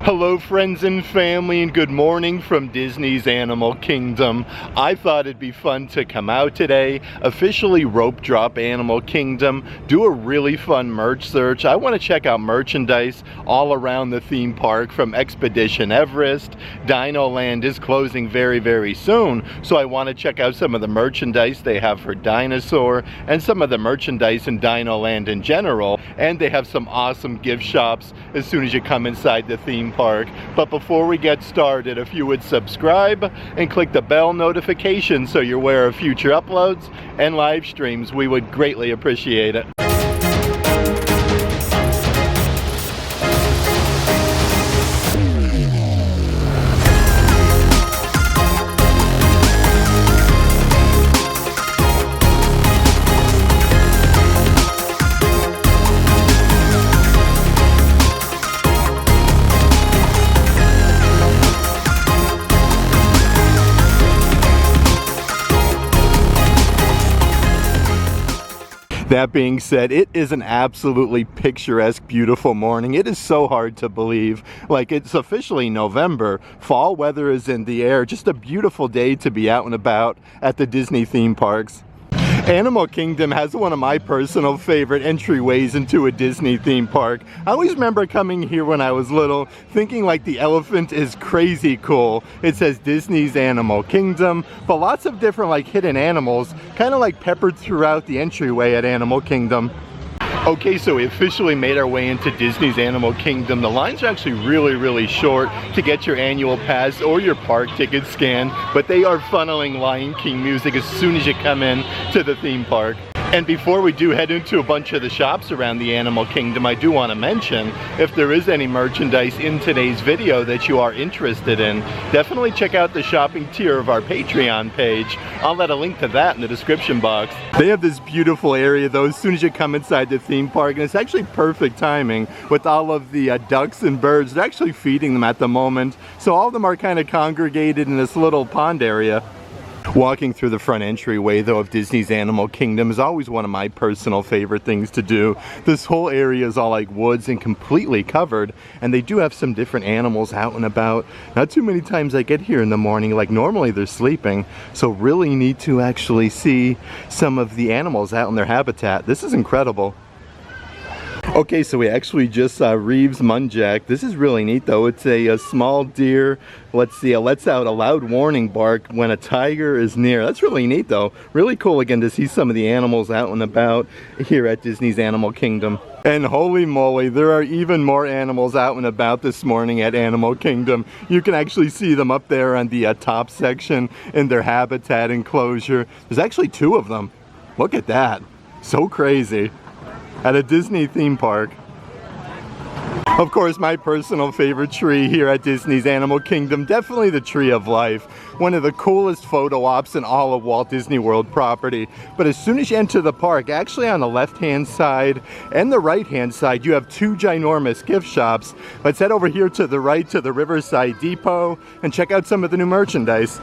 Hello friends and family, and good morning from Disney's Animal Kingdom. I thought it'd be fun to come out today, officially rope drop Animal Kingdom, do a really fun merch search. I want to check out merchandise all around the theme park from Expedition Everest. Dino Land is closing very soon, so I want to check out some of the merchandise they have for Dinosaur and some of the merchandise in Dino Land in general. And they have some awesome gift shops as soon as you come inside the theme park. But before we get started, if you would subscribe and click the bell notification so you're aware of future uploads and live streams, we would greatly appreciate it. That being said, it is an absolutely picturesque, beautiful morning. It is so hard to believe. Like, it's officially November. Fall weather is in the air. Just a beautiful day to be out and about at the Disney theme parks. Animal Kingdom has one of my personal favorite entryways into a Disney theme park. I always remember coming here when I was little, thinking like the elephant is crazy cool. It says Disney's Animal Kingdom, but lots of different like hidden animals, kind of like peppered throughout the entryway at Animal Kingdom. Okay, so we officially made our way into Disney's Animal Kingdom. The lines are actually really short to get your annual pass or your park ticket scanned, but they are funneling Lion King music as soon as you come in to the theme park. And before we do head into a bunch of the shops around the Animal Kingdom, I do want to mention, if there is any merchandise in today's video that you are interested in, definitely check out the shopping tier of our Patreon page. I'll let a link to that in the description box. They have this beautiful area though as soon as you come inside the theme park, and it's actually perfect timing with all of the ducks and birds. They're actually feeding them at the moment, so all of them are kind of congregated in this little pond area. Walking through the front entryway though of Disney's Animal Kingdom is always one of my personal favorite things to do. This whole area is all like woods and completely covered, and they do have some different animals out and about. Not too many times I get here in the morning, like normally they're sleeping, so really need to actually see some of the animals out in their habitat. This is incredible. Okay, so we actually just saw Reeves Muntjac. This is really neat though. It's a small deer. Let's see, lets out a loud warning bark when a tiger is near. That's really neat though. Really cool again to see some of the animals out and about here at Disney's Animal Kingdom. And holy moly, there are even more animals out and about this morning at Animal Kingdom. You can actually see them up there on the top section in their habitat enclosure. There's actually 2 of them. Look at that. So crazy. At a Disney theme park. Of course, my personal favorite tree here at Disney's Animal Kingdom, definitely the Tree of Life. One of the coolest photo ops in all of Walt Disney World property. But as soon as you enter the park, actually on the left-hand side and the right-hand side, you have 2 ginormous gift shops. Let's head over here to the right to the Riverside Depot and check out some of the new merchandise.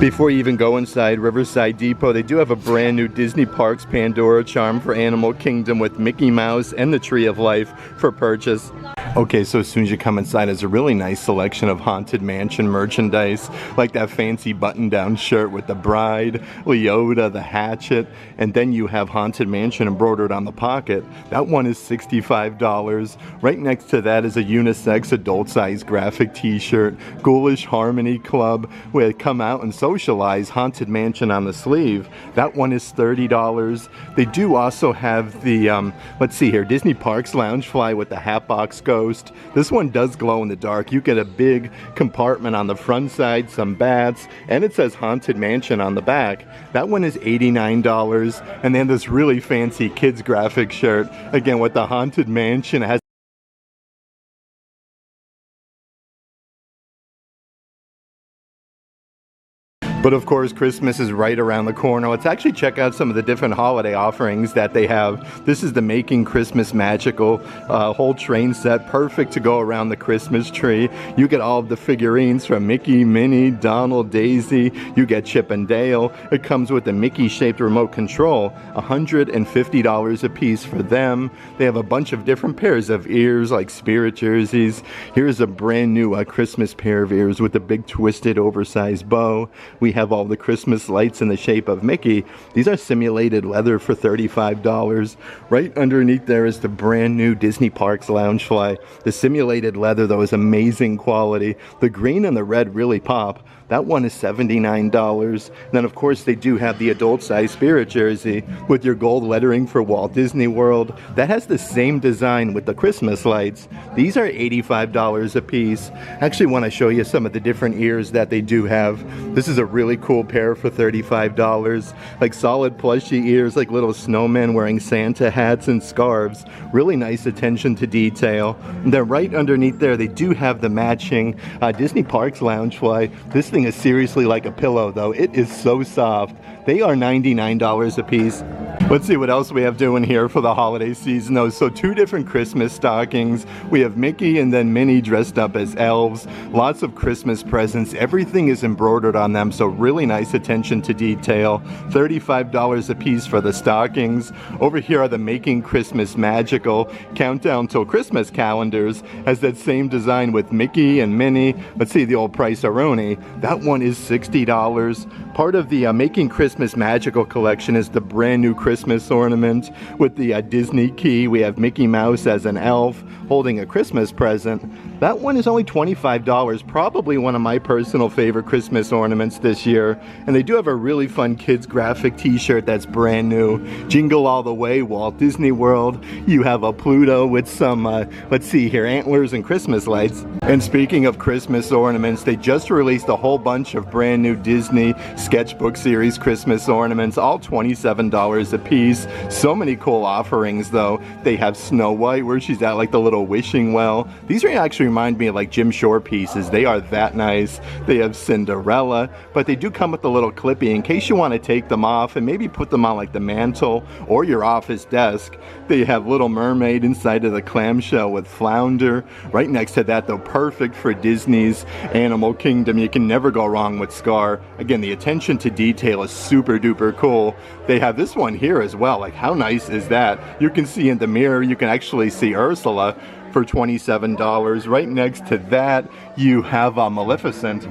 Before you even go inside Riverside Depot, they do have a brand new Disney Parks Pandora charm for Animal Kingdom with Mickey Mouse and the Tree of Life for purchase. Okay, so as soon as you come inside, there's a really nice selection of Haunted Mansion merchandise, like that fancy button-down shirt with the bride, Leota, the hatchet, and then you have Haunted Mansion embroidered on the pocket. That one is $65. Right next to that is a unisex adult-sized graphic t-shirt, Ghoulish Harmony Club, where they come out and socialize, Haunted Mansion on the sleeve. That one is $30. They do also have the, let's see here, Disney Parks Loungefly with the Hatbox Ghost. This one does glow in the dark. You get a big compartment on the front side, some bats, and it says Haunted Mansion on the back. That one is $89. And then this really fancy kids graphic shirt, again with the Haunted Mansion. It has But of course, Christmas is right around the corner. Let's actually check out some of the different holiday offerings that they have. This is the Making Christmas Magical whole train set, perfect to go around the Christmas tree. You get all of the figurines from Mickey, Minnie, Donald, Daisy. You get Chip and Dale. It comes with a Mickey-shaped remote control, $150 a piece for them. They have a bunch of different pairs of ears, like spirit jerseys. Here's a brand new Christmas pair of ears with a big twisted oversized bow. We have all the Christmas lights in the shape of Mickey. These are simulated leather for $35. Right underneath there is the brand new Disney Parks Loungefly. The simulated leather, though, is amazing quality. The green and the red really pop. That one is $79. Then, of course, they do have the adult-size spirit jersey with your gold lettering for Walt Disney World. That has the same design with the Christmas lights. These are $85 a piece. I actually want to show you some of the different ears that they do have. This is a really cool pair for $35. Like solid plushy ears, like little snowmen wearing Santa hats and scarves. Really nice attention to detail. And then right underneath there, they do have the matching Disney Parks Loungefly. This thing is seriously like a pillow, though. It is so soft. They are $99 a piece. Let's see what else we have doing here for the holiday season, though. So 2 different Christmas stockings. We have Mickey and then Minnie dressed up as elves. Lots of Christmas presents. Everything is embroidered on them, so really nice attention to detail. $35 a piece for the stockings. Over here are the Making Christmas Magical Countdown Till Christmas calendars. Has that same design with Mickey and Minnie. Let's see the old Price-A-Roni. That one is $60. Part of the Making Christmas Magical collection is the brand new Christmas ornament with the Disney key. We have Mickey Mouse as an elf holding a Christmas present. That one is only $25, probably one of my personal favorite Christmas ornaments this year. And they do have a really fun kids graphic t-shirt that's brand new. Jingle All the Way, Walt Disney World. You have a Pluto with some, let's see here, antlers and Christmas lights. And speaking of Christmas ornaments, they just released a whole bunch of brand new Disney Sketchbook Series Christmas ornaments, all $27 a piece. So many cool offerings, though. They have Snow White, where she's at like the little wishing well. These actually remind me of like Jim Shore pieces. They are that nice. They have Cinderella, but they do come with a little clippy in case you want to take them off and maybe put them on like the mantle or your office desk. They have Little Mermaid inside of the clamshell with Flounder. Right next to that, though, perfect for Disney's Animal Kingdom. You can never go wrong with Scar. Again, the attention to detail is super duper cool. They have this one here as well. Like, how nice is that? You can see in the mirror, you can actually see Ursula for $27. Right next to that, you have Maleficent.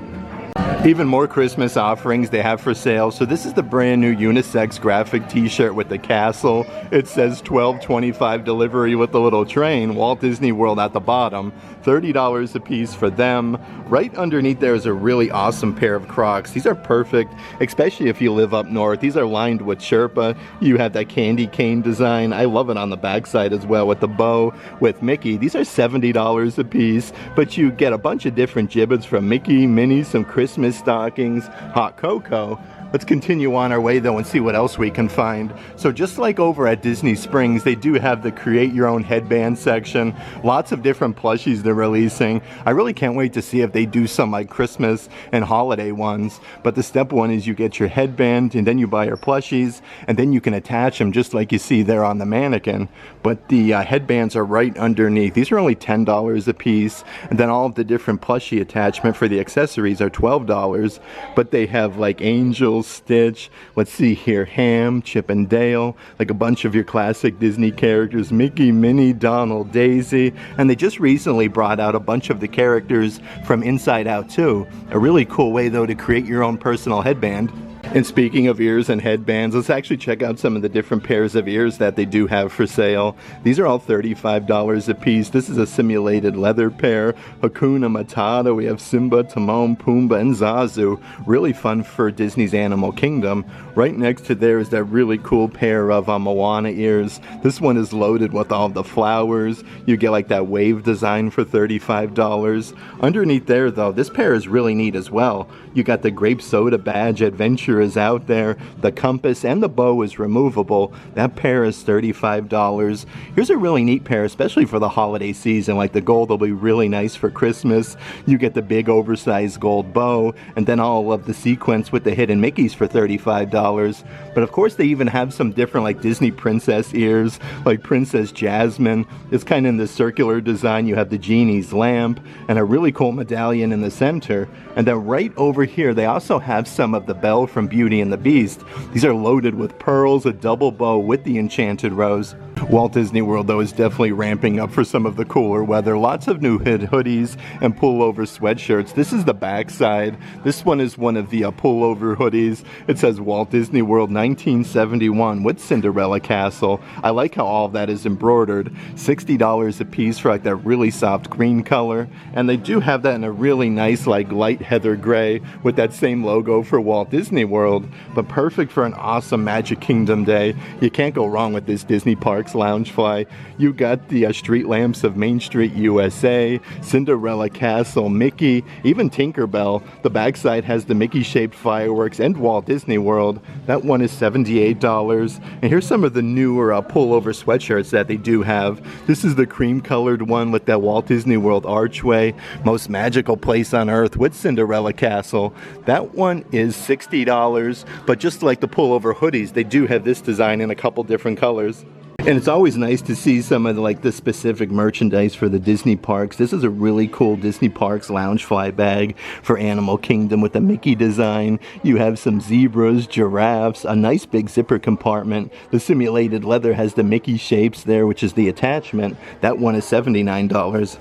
Even more Christmas offerings they have for sale. So this is the brand new unisex graphic t-shirt with the castle. It says $12.25 delivery with the little train, Walt Disney World at the bottom. $30 a piece for them. Right underneath there is a really awesome pair of Crocs. These are perfect, especially if you live up north. These are lined with Sherpa. You have that candy cane design. I love it on the backside as well with the bow with Mickey. These are $70 a piece, but you get a bunch of different gibbets from Mickey, Minnie, some Christmas stockings, hot cocoa. Let's continue on our way though and see what else we can find. So just like over at Disney Springs, they do have the create your own headband section. Lots of different plushies they're releasing. I really can't wait to see if they do some like Christmas and holiday ones. But the step one is you get your headband and then you buy your plushies and then you can attach them just like you see there on the mannequin. But the headbands are right underneath. These are only $10 a piece. And then all of the different plushie attachment for the accessories are $12. But they have like angels, Stitch, let's see here, Ham, Chip and Dale, like a bunch of your classic Disney characters, Mickey, Minnie, Donald, Daisy, and they just recently brought out a bunch of the characters from Inside Out too. A really cool way though to create your own personal headband. And speaking of ears and headbands, let's actually check out some of the different pairs of ears that they do have for sale. These are all $35 a piece. This is a simulated leather pair. Hakuna Matata. We have Simba, Timon, Pumbaa, and Zazu. Really fun for Disney's Animal Kingdom. Right next to there is that really cool pair of Moana ears. This one is loaded with all the flowers. You get like that wave design for $35. Underneath there though, this pair is really neat as well. You got the grape soda badge adventure is out there. The compass and the bow is removable. That pair is $35. Here's a really neat pair, especially for the holiday season. Like the gold will be really nice for Christmas. You get the big oversized gold bow, and then all of the sequins with the hidden Mickeys for $35. But of course they even have some different like Disney princess ears, like Princess Jasmine. It's kind of in the circular design. You have the genie's lamp and a really cool medallion in the center. And then right over here they also have some of the Belle from Beauty and the Beast. These are loaded with pearls, a double bow with the enchanted rose. Walt Disney World though is definitely ramping up for some of the cooler weather. Lots of new hoodies and pullover sweatshirts. This is the back side. This one is one of the pullover hoodies. It says Walt Disney World 1971 with Cinderella Castle. I like how all of that is embroidered. $60 a piece for like that really soft green color. And they do have that in a really nice like light heather gray with that same logo for Walt Disney World. But perfect for an awesome Magic Kingdom day. You can't go wrong with this Disney Parks Loungefly. You got the street lamps of Main Street USA, Cinderella Castle, Mickey, even Tinkerbell. The backside has the Mickey shaped fireworks and Walt Disney World. That one is $78. And here's some of the newer pullover sweatshirts that they do have. This is the cream colored one with that Walt Disney World archway, most magical place on earth with Cinderella Castle. That one is $60, but just like the pullover hoodies, they do have this design in a couple different colors. And it's always nice to see some of the specific merchandise for the Disney parks. This is a really cool Disney Parks Loungefly bag for Animal Kingdom with the Mickey design. You have some zebras, giraffes, a nice big zipper compartment. The simulated leather has the Mickey shapes there, which is the attachment. That one is $79.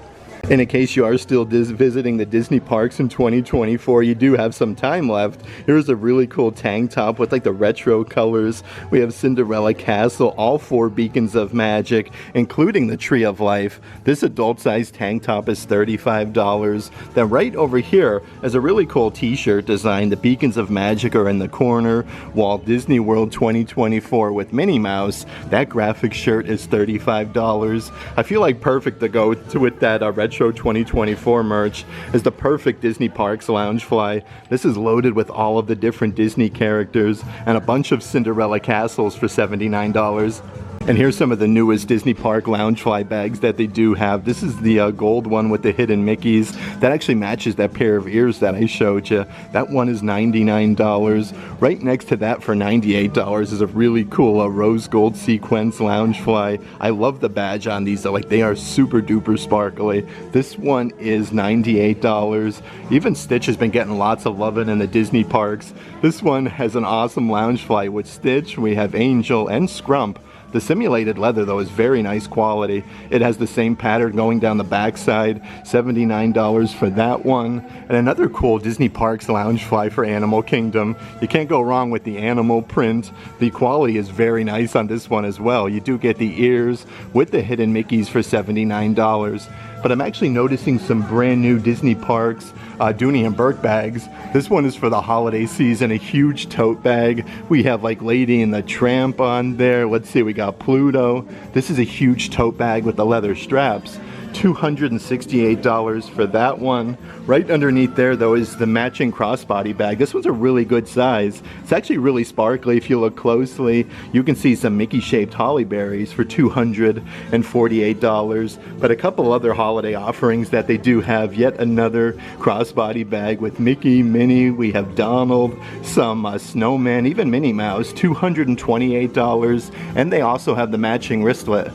And in case you are still visiting the Disney parks in 2024, you do have some time left. Here's a really cool tank top with like the retro colors. We have Cinderella Castle, all 4 beacons of magic, including the Tree of Life. This adult-sized tank top is $35. Then right over here is a really cool t-shirt design. The beacons of magic are in the corner. Walt Disney World 2024 with Minnie Mouse. That graphic shirt is $35. I feel like perfect to go with that retro 2024 merch is the perfect Disney Parks Loungefly. This is loaded with all of the different Disney characters and a bunch of Cinderella castles for $79. And here's some of the newest Disney Park Loungefly bags that they do have. This is the gold one with the hidden Mickeys. That actually matches that pair of ears that I showed you. That one is $99. Right next to that for $98 is a really cool rose gold sequence Loungefly. I love the badge on these. They are super duper sparkly. This one is $98. Even Stitch has been getting lots of loving in the Disney parks. This one has an awesome Loungefly with Stitch. We have Angel and Scrump. The simulated leather though is very nice quality. It has the same pattern going down the backside, $79 for that one. And another cool Disney Parks Loungefly for Animal Kingdom. You can't go wrong with the animal print. The quality is very nice on this one as well. You do get the ears with the hidden Mickeys for $79. But I'm actually noticing some brand new Disney Parks Dooney and Burke bags. This one is for the holiday season, a huge tote bag. We have like Lady and the Tramp on there. Let's see, we got Pluto. This is a huge tote bag with the leather straps. $268 for that one. Right underneath there though is the matching crossbody bag. This one's a really good size. It's actually really sparkly if you look closely. You can see some Mickey shaped holly berries for $248. But a couple other holiday offerings that they do have. Yet another crossbody bag with Mickey, Minnie, we have Donald, some snowman, even Minnie Mouse, $228. And they also have the matching wristlet.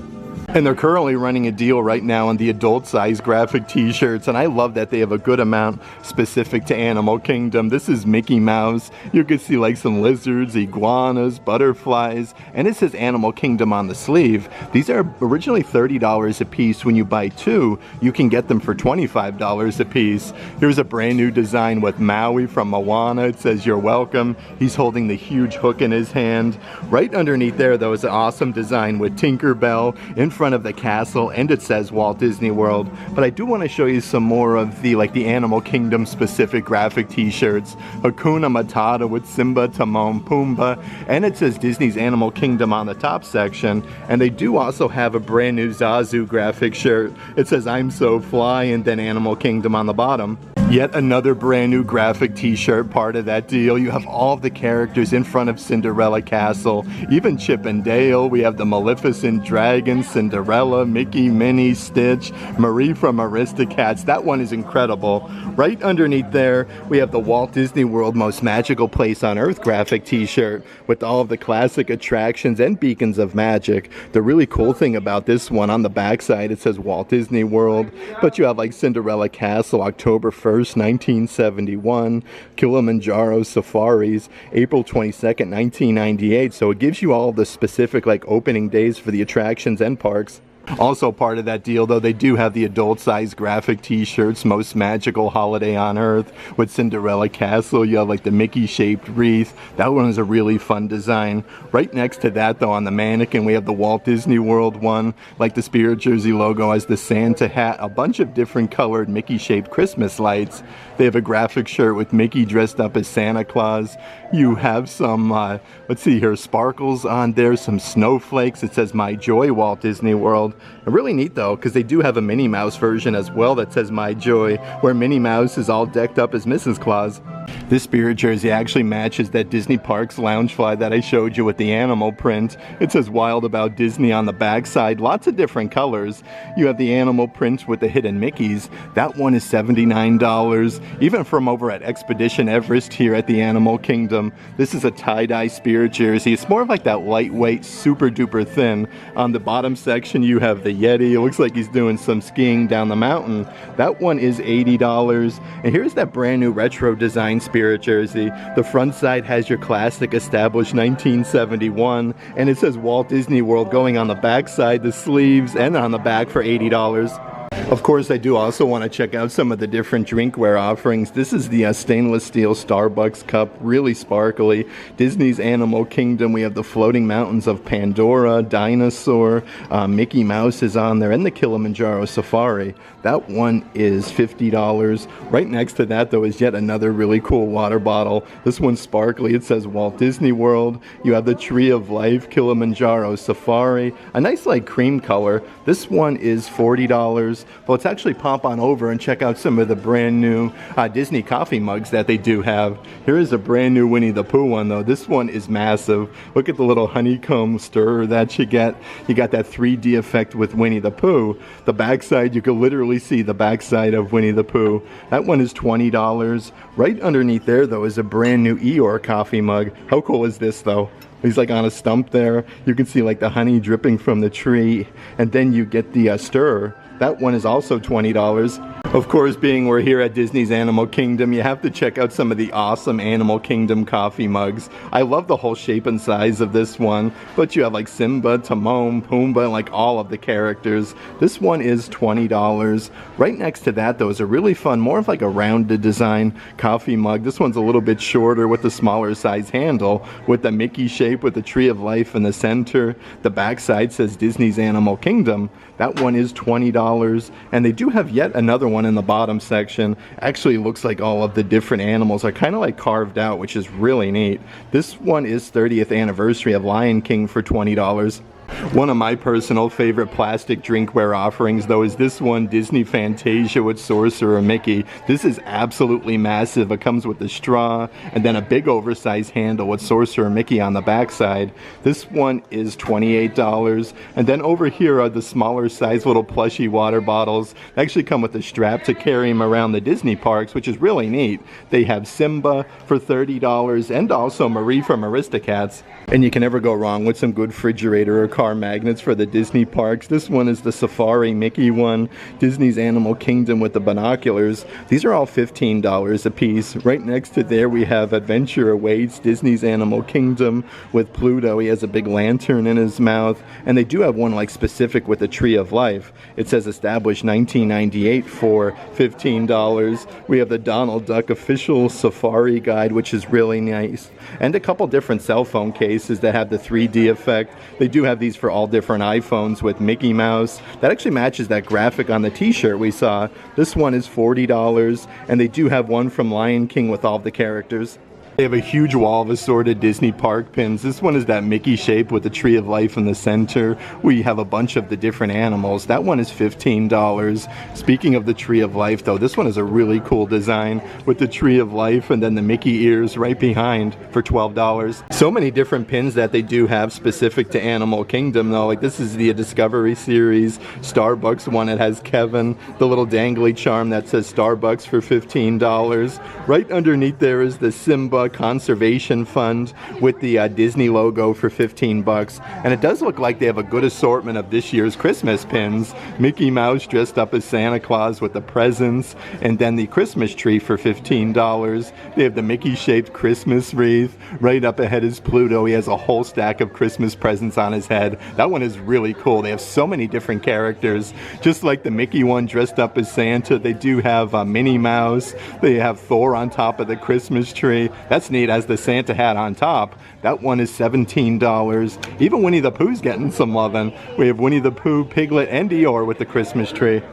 And they're currently running a deal right now on the adult size graphic t-shirts, and I love that they have a good amount specific to Animal Kingdom. This is Mickey Mouse. You can see like some lizards, iguanas, butterflies, and it says Animal Kingdom on the sleeve. These are originally $30 a piece. When you buy 2, you can get them for $25 a piece. Here's a brand new design with Maui from Moana. It says you're welcome. He's holding the huge hook in his hand. Right underneath there though is an awesome design with Tinkerbell in front of the castle, and it says Walt Disney World. But I do want to show you some more of the Animal Kingdom specific graphic t-shirts. Hakuna Matata with Simba, Timon, Pumbaa, and it says Disney's Animal Kingdom on the top section. And they do also have a brand new Zazu graphic shirt. It says I'm so fly and then Animal Kingdom on the bottom. Yet another brand new graphic t-shirt part of that deal. You have all of the characters in front of Cinderella Castle, even Chip and Dale. We have the Maleficent Dragon, Cinderella, Mickey, Minnie, Stitch, Marie from Aristocats. That one is incredible. Right underneath there, we have the Walt Disney World Most Magical Place on Earth graphic t-shirt with all of the classic attractions and beacons of magic. The really cool thing about this one, on the backside it says Walt Disney World, but you have like Cinderella Castle, October 1st, 1971, Kilimanjaro Safaris, April 22nd, 1998. So it gives you all the specific like opening days for the attractions and parks. Also part of that deal though, they do have the adult size graphic t-shirts, Most Magical Holiday on Earth with Cinderella Castle. You have like the Mickey shaped wreath. That one is a really fun design. Right next to that though, on the mannequin, we have the Walt Disney World one, like the Spirit Jersey logo has the Santa hat, a bunch of different colored Mickey shaped Christmas lights. They have a graphic shirt with Mickey dressed up as Santa Claus. You have some, let's see here, sparkles on there, some snowflakes. It says My Joy Walt Disney World. Really neat though, because they do have a Minnie Mouse version as well that says My Joy, where Minnie Mouse is all decked up as Mrs. Claus. This Spirit jersey actually matches that Disney Parks Loungefly that I showed you with the animal print. It says Wild About Disney on the backside, lots of different colors. You have the animal print with the hidden Mickeys. That one is $79. Even from over at Expedition Everest here at the Animal Kingdom, this is a tie-dye Spirit jersey. It's more of like that lightweight, super duper thin. On the bottom section you have the Yeti. It looks like he's doing some skiing down the mountain. That one is $80. And here's that brand new retro design Spirit jersey. The front side has your classic established 1971, and it says Walt Disney World going on the back side, the sleeves, and on the back for $80. Of course, I do also want to check out some of the different drinkware offerings. This is the stainless steel Starbucks cup, really sparkly. Disney's Animal Kingdom, we have the floating mountains of Pandora, Dinosaur, Mickey Mouse is on there, and the Kilimanjaro Safari. That one is $50. Right next to that, though, is yet another really cool water bottle. This one's sparkly. It says Walt Disney World. You have the Tree of Life, Kilimanjaro Safari, a nice like cream color. This one is $40. But let's actually pop on over and check out some of the brand new Disney coffee mugs that they do have. Here is a brand new Winnie the Pooh one though. This one is massive. Look at the little honeycomb stirrer that you get. You got that 3D effect with Winnie the Pooh. The backside, you can literally see the backside of Winnie the Pooh. That one is $20. Right underneath there though is a brand new Eeyore coffee mug. How cool is this though? He's like on a stump there. You can see like the honey dripping from the tree, and then you get the stirrer. That one is also $20. Of course, being we're here at Disney's Animal Kingdom, you have to check out some of the awesome Animal Kingdom coffee mugs. I love the whole shape and size of this one, but you have like Simba, Timon, Pumbaa, and like all of the characters. This one is $20. Right next to that though is a really fun, more of like a rounded design coffee mug. This one's a little bit shorter with the smaller size handle with the Mickey shape with the Tree of Life in the center. The back side says Disney's Animal Kingdom. That one is $20, and they do have yet another one in the bottom section. Actually looks like all of the different animals are kind of like carved out, which is really neat. This one is 30th anniversary of Lion King for $20. One of my personal favorite plastic drinkware offerings though is this one, Disney Fantasia with Sorcerer Mickey. This is absolutely massive. It comes with a straw and then a big oversized handle with Sorcerer Mickey on the backside. This one is $28. And then over here are the smaller size little plushy water bottles. They actually come with a strap to carry them around the Disney parks, which is really neat. They have Simba for $30 and also Marie from Aristocats. And you can never go wrong with some good refrigerator or car magnets for the Disney parks. This one is the Safari Mickey one, Disney's Animal Kingdom with the binoculars. These are all $15 a piece. Right next to there we have Adventure Awaits, Disney's Animal Kingdom with Pluto. He has a big lantern in his mouth, and they do have one like specific with the Tree of Life. It says established 1998 for $15. We have the Donald Duck official safari guide, which is really nice, and a couple different cell phone cases that have the 3D effect. They do have these for all different iPhones with Mickey Mouse. That actually matches that graphic on the t-shirt we saw. This one is $40, and they do have one from Lion King with all the characters. They have a huge wall of assorted Disney park pins. This one is that Mickey shape with the Tree of Life in the center. We have a bunch of the different animals. That one is $15. Speaking of the Tree of Life though, this one is a really cool design with the Tree of Life and then the Mickey ears right behind for $12. So many different pins that they do have specific to Animal Kingdom though. Like this is the Discovery series, Starbucks one. It has Kevin, the little dangly charm that says Starbucks for $15. Right underneath there is the Simba Conservation Fund with the Disney logo for $15. And it does look like they have a good assortment of this year's Christmas pins. Mickey Mouse dressed up as Santa Claus with the presents, and then the Christmas tree for $15. They have the Mickey shaped Christmas wreath. Right up ahead is Pluto. He has a whole stack of Christmas presents on his head. That one is really cool. They have so many different characters. Just like the Mickey one dressed up as Santa, they do have Minnie Mouse. They have Thor on top of the Christmas tree. That's neat, as the Santa hat on top. That one is $17. Even Winnie the Pooh's getting some lovin'. We have Winnie the Pooh, Piglet, and Eeyore with the Christmas tree.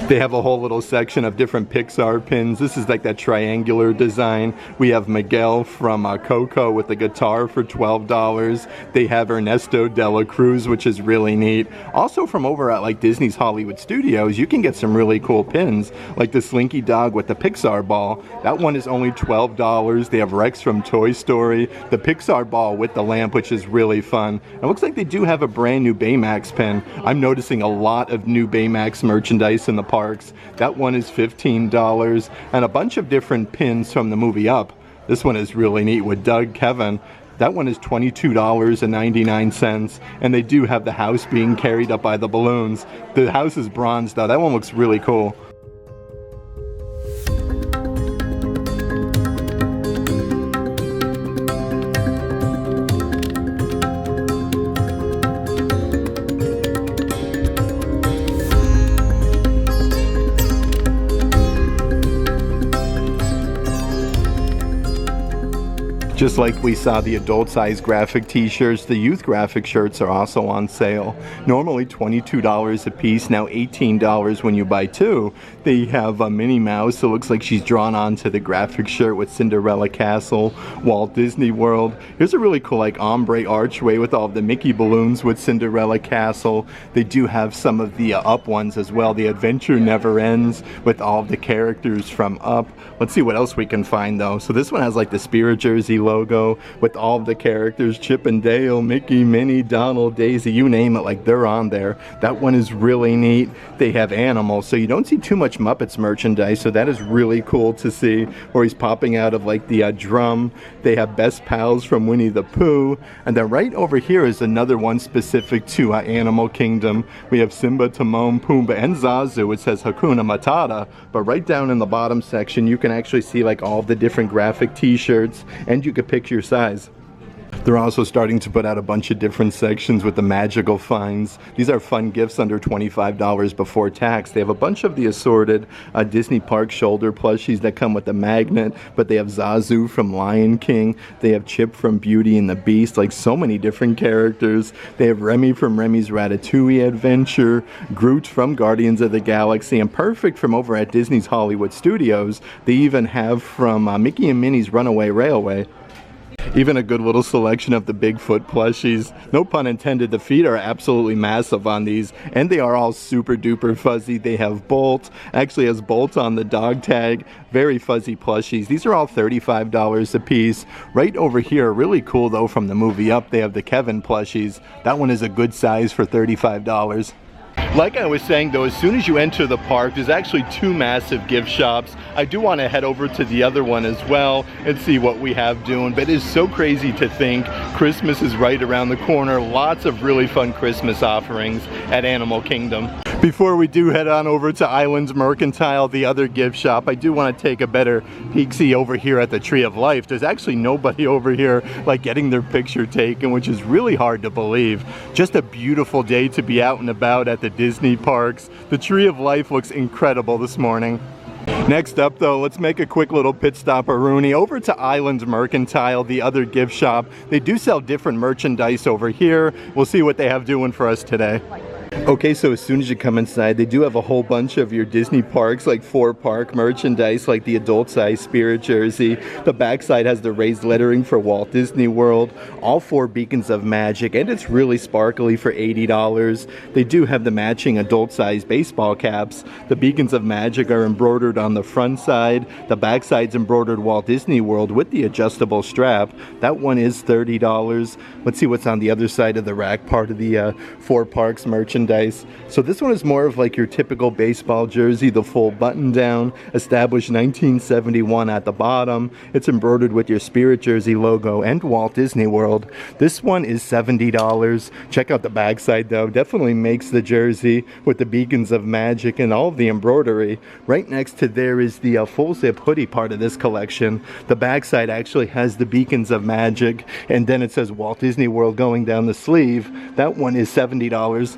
They have a whole little section of different Pixar pins. This is like that triangular design. We have Miguel from Coco with the guitar for $12. They have Ernesto de la Cruz, which is really neat. Also from over at like Disney's Hollywood Studios, you can get some really cool pins, like the Slinky Dog with the Pixar ball. That one is only $12. They have Rex from Toy Story, the Pixar ball with the lamp, which is really fun. It looks like they do have a brand new Baymax pin. I'm noticing a lot of new Baymax merchandise in the parks. That one is $15, and a bunch of different pins from the movie Up. This one is really neat with Doug Kevin. That one is $22.99, and they do have the house being carried up by the balloons. The house is bronze though. That one looks really cool. Just like we saw the adult size graphic t-shirts, the youth graphic shirts are also on sale. Normally $22 a piece, now $18 when you buy two. They have a Minnie Mouse. It looks like she's drawn onto the graphic shirt with Cinderella Castle, Walt Disney World. Here's a really cool like ombre archway with all of the Mickey balloons with Cinderella Castle. They do have some of the Up ones as well. The Adventure Never Ends with all of the characters from Up. Let's see what else we can find though. So this one has like the Spirit Jersey logo with all of the characters, Chip and Dale, Mickey, Minnie, Donald, Daisy, you name it, like they're on there. That one is really neat. They have animals, so you don't see too much Muppets merchandise, so that is really cool to see, where he's popping out of like the drum. They have Best Pals from Winnie the Pooh, and then right over here is another one specific to Animal Kingdom. We have Simba, Timon, Pumbaa, and Zazu. It says Hakuna Matata, but right down in the bottom section you can actually see like all the different graphic t-shirts, and you can pick your size. They're also starting to put out a bunch of different sections with the magical finds. These are fun gifts under $25 before tax. They have a bunch of the assorted Disney Park shoulder plushies that come with a magnet, but they have Zazu from Lion King. They have Chip from Beauty and the Beast, like so many different characters. They have Remy from Remy's Ratatouille Adventure, Groot from Guardians of the Galaxy, and Perfect from over at Disney's Hollywood Studios. They even have from Mickey and Minnie's Runaway Railway. Even a good little selection of the Bigfoot plushies. No pun intended, the feet are absolutely massive on these, and they are all super duper fuzzy. They have Bolt, actually has Bolt on the dog tag, very fuzzy plushies. These are all $35 a piece. Right over here, really cool though, from the movie Up, they have the Kevin plushies. That one is a good size for $35. Like I was saying though, as soon as you enter the park, there's actually two massive gift shops. I do want to head over to the other one as well and see what we have doing, but it is so crazy to think Christmas is right around the corner. Lots of really fun Christmas offerings at Animal Kingdom. Before we do head on over to Islands Mercantile, the other gift shop, I do want to take a better peek-see over here at the Tree of Life. There's actually nobody over here like getting their picture taken, which is really hard to believe. Just a beautiful day to be out and about at the Disney parks. The Tree of Life looks incredible this morning. Next up though, let's make a quick little pit stop Rooney over to Islands Mercantile, the other gift shop. They do sell different merchandise over here. We'll see what they have doing for us today. Okay, so as soon as you come inside, they do have a whole bunch of your Disney parks, like 4-park merchandise, like the adult-size Spirit jersey. The backside has the raised lettering for Walt Disney World, all 4 beacons of magic, and it's really sparkly for $80. They do have the matching adult-size baseball caps. The beacons of magic are embroidered on the front side. The backside's embroidered Walt Disney World with the adjustable strap. That one is $30. Let's see what's on the other side of the rack, part of the 4 parks merchandise. So this one is more of like your typical baseball jersey, the full button down, established 1971 at the bottom. It's embroidered with your Spirit jersey logo and Walt Disney World. This one is $70. Check out the backside though, definitely makes the jersey with the beacons of magic and all of the embroidery. Right next to there is the full zip hoodie part of this collection. The backside actually has the beacons of magic, and then it says Walt Disney World going down the sleeve. That one is $70.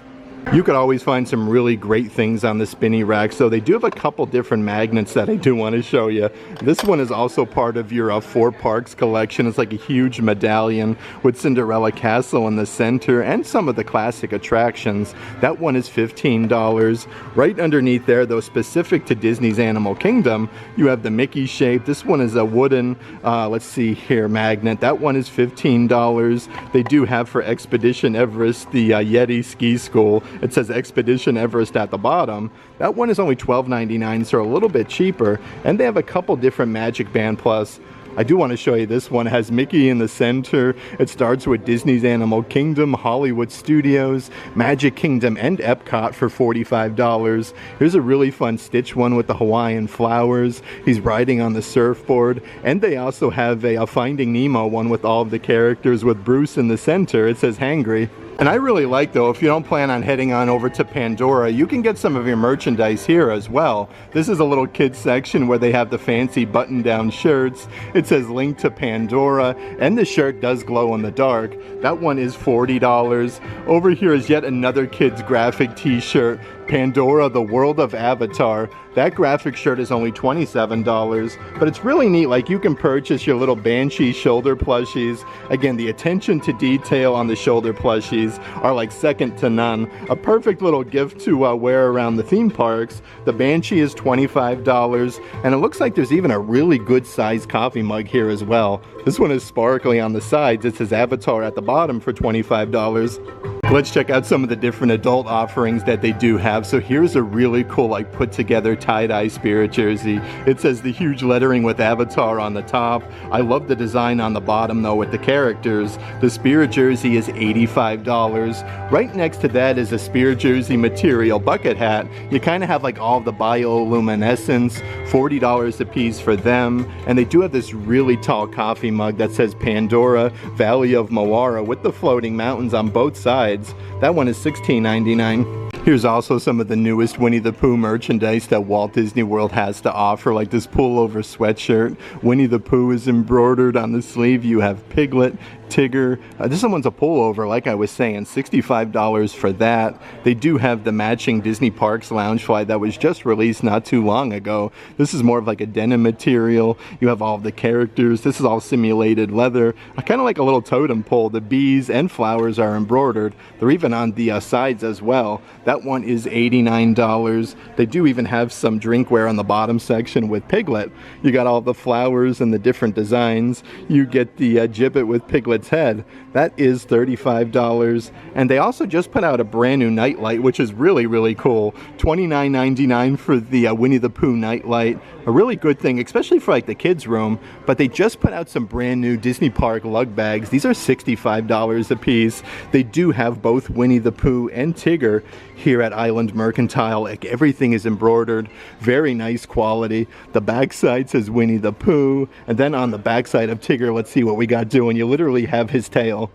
You could always find some really great things on the spinny rack, so they do have a couple different magnets that I do want to show you. This one is also part of your 4 parks collection. It's like a huge medallion with Cinderella Castle in the center and some of the classic attractions. That one is $15. Right underneath there, though, specific to Disney's Animal Kingdom, you have the Mickey shape. This one is a wooden, let's see here, magnet. That one is $15. They do have for Expedition Everest the Yeti Ski School. It says Expedition Everest at the bottom. That one is only $12.99, so a little bit cheaper. And they have a couple different Magic Band Plus. I do want to show you this one. It has Mickey in the center. It starts with Disney's Animal Kingdom, Hollywood Studios, Magic Kingdom, and Epcot for $45. Here's a really fun Stitch one with the Hawaiian flowers. He's riding on the surfboard. And they also have a Finding Nemo one with all of the characters with Bruce in the center. It says Hangry. And I really like, though, if you don't plan on heading on over to Pandora, you can get some of your merchandise here as well. This is a little kids section where they have the fancy button-down shirts. It says Link to Pandora, and the shirt does glow in the dark. That one is $40. Over here is yet another kids graphic t-shirt, Pandora, the World of Avatar. That graphic shirt is only $27, but it's really neat. Like, you can purchase your little Banshee shoulder plushies. Again, the attention to detail on the shoulder plushies are like second to none. A perfect little gift to wear around the theme parks. The Banshee is $25, and it looks like there's even a really good sized coffee mug here as well. This one is sparkly on the sides. It says Avatar at the bottom for $25. Let's check out some of the different adult offerings that they do have. So here's a really cool, like, put together tie-dye Spirit jersey. It says the huge lettering with Avatar on the top. I love the design on the bottom though with the characters. The Spirit jersey is $85. Right next to that is a Spirit jersey material bucket hat. You kind of have like all the bioluminescence, $40 a piece for them. And they do have this really tall coffee mug that says Pandora, Valley of Moara with the floating mountains on both sides. That one is $16.99. Here's also some of the newest Winnie the Pooh merchandise that Walt Disney World has to offer, like this pullover sweatshirt. Winnie the Pooh is embroidered on the sleeve. You have Piglet, Tigger. This one's a pullover, like I was saying, $65 for that. They do have the matching Disney Parks Loungefly that was just released not too long ago. This is more of like a denim material. You have all of the characters. This is all simulated leather. I kind of like a little totem pole. The bees and flowers are embroidered. They're even on the sides as well. That one is $89. They do even have some drinkware on the bottom section with Piglet. You got all the flowers and the different designs. You get the gibbet with Piglet's head. That is $35. And they also just put out a brand new nightlight, which is really, really cool. $29.99 for the Winnie the Pooh nightlight. A really good thing, especially for like the kids' room. But they just put out some brand new Disney Park lug bags. These are $65 a piece. They do have both Winnie the Pooh and Tigger here at Island Mercantile. Like, everything is embroidered, very nice quality. The backside says Winnie the Pooh, and then on the backside of Tigger, let's see what we got doing. You literally have his tail.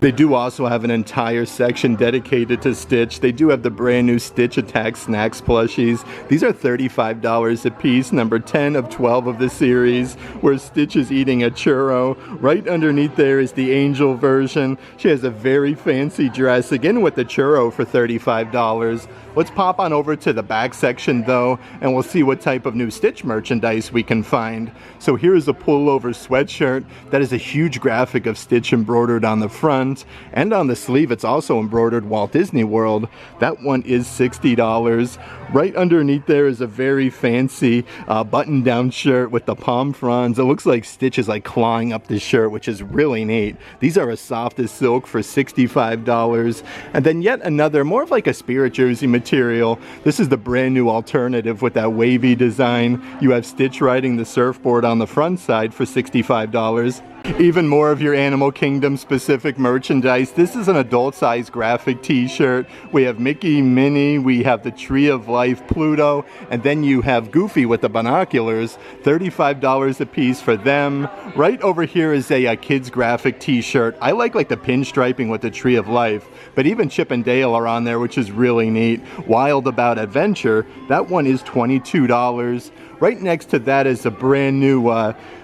They do also have an entire section dedicated to Stitch. They do have the brand new Stitch Attack Snacks plushies. These are $35 a piece, number 10 of 12 of the series, where Stitch is eating a churro. Right underneath there is the Angel version. She has a very fancy dress, again with the churro for $35. Let's pop on over to the back section though, and we'll see what type of new Stitch merchandise we can find. So here's a pullover sweatshirt that is a huge graphic of Stitch embroidered on the front. front, and on the sleeve it's also embroidered Walt Disney World. That one is $60. Right underneath there is a very fancy button-down shirt with the palm fronds. It looks like Stitch is like clawing up this shirt, which is really neat. These are as soft as silk for $65. And then yet another, more of like a spirit jersey material. This is the brand new alternative with that wavy design. You have Stitch riding the surfboard on the front side for $65. Even more of your Animal Kingdom specific merchandise. This is an adult size graphic t-shirt. We have Mickey, Minnie, we have the Tree of Life, Pluto, and then you have Goofy with the binoculars. $35 a piece for them. Right over here is a kids graphic t-shirt. I like the pinstriping with the Tree of Life, but even Chip and Dale are on there, which is really neat. Wild About Adventure, that one is $22. Right next to that is a brand new,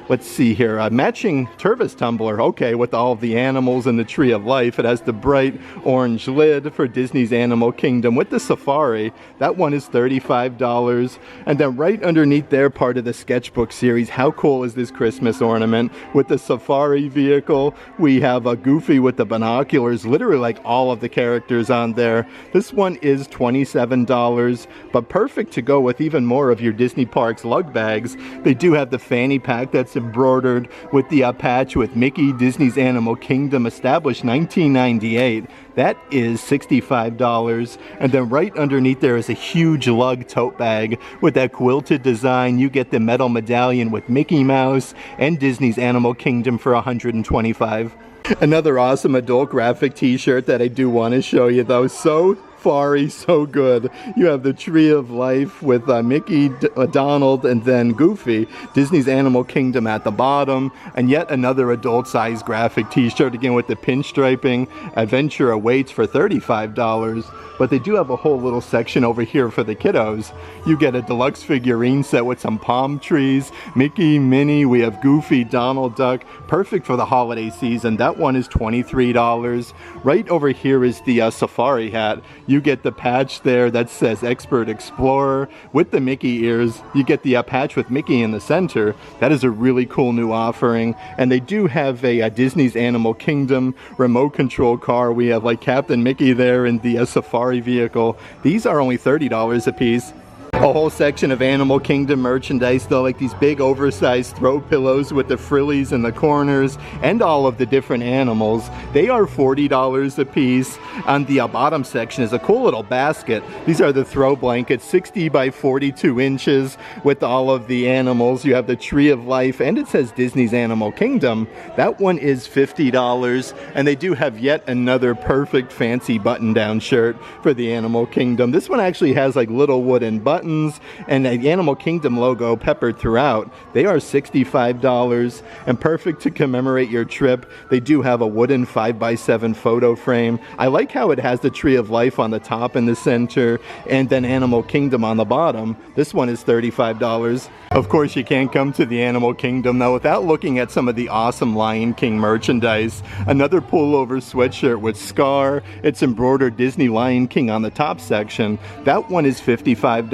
let's see here, a matching Tervis tumbler, okay, with all of the animals and the Tree of Life. It has the bright orange lid for Disney's Animal Kingdom with the safari. That one is $35. And then right underneath there, part of the sketchbook series, how cool is this Christmas ornament? With the safari vehicle, we have a Goofy with the binoculars, literally like all of the characters on there. This one is $27, but perfect to go with even more of your Disney Parks lug bags. They do have the fanny pack that's embroidered with the patch with Mickey, Disney's Animal Kingdom, established 1998. That is $65. And then right underneath there is a huge lug tote bag with that quilted design. You get the metal medallion with Mickey Mouse and Disney's Animal Kingdom for $125. Another awesome adult graphic t-shirt that I do want to show you though. So good. You have the Tree of Life with Mickey, Donald, and then Goofy. Disney's Animal Kingdom at the bottom, and yet another adult-sized graphic t-shirt, again with the pinstriping. Adventure Awaits for $35. But they do have a whole little section over here for the kiddos. You get a deluxe figurine set with some palm trees, Mickey, Minnie, we have Goofy, Donald Duck, perfect for the holiday season. That one is $23. Right over here is the safari hat. You get the patch there that says Expert Explorer with the Mickey ears. You get the patch with Mickey in the center. That is a really cool new offering. And they do have a Disney's Animal Kingdom remote control car. We have like Captain Mickey there in the safari vehicle. These are only $30 a piece. A whole section of Animal Kingdom merchandise though, like these big oversized throw pillows with the frillies in the corners and all of the different animals. They are $40 a piece. On the bottom section is a cool little basket. These are the throw blankets, 60 by 42 inches with all of the animals. You have the Tree of Life and it says Disney's Animal Kingdom. That one is $50. And they do have yet another perfect fancy button-down shirt for the Animal Kingdom. This one actually has like little wooden buttons and the Animal Kingdom logo peppered throughout. They are $65 and perfect to commemorate your trip. They do have a wooden 5x7 photo frame. I like how it has the Tree of Life on the top in the center and then Animal Kingdom on the bottom. This one is $35. Of course, you can't come to the Animal Kingdom though without looking at some of the awesome Lion King merchandise. Another pullover sweatshirt with Scar. It's embroidered Disney Lion King on the top section. That one is $55.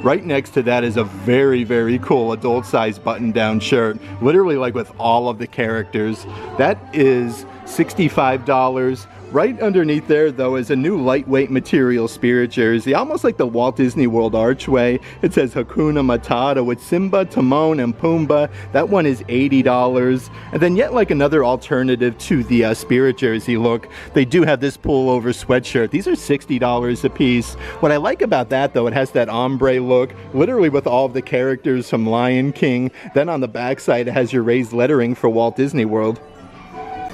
Right next to that is a very, very cool adult-sized button-down shirt, literally like with all of the characters. That is $65. Right underneath there, though, is a new lightweight material spirit jersey, almost like the Walt Disney World archway. It says Hakuna Matata with Simba, Timon, and Pumbaa. That one is $80. And then yet like another alternative to the spirit jersey look, they do have this pullover sweatshirt. These are $60 a piece. What I like about that, though, it has that ombre look, literally with all of the characters from Lion King. Then on the back side, it has your raised lettering for Walt Disney World.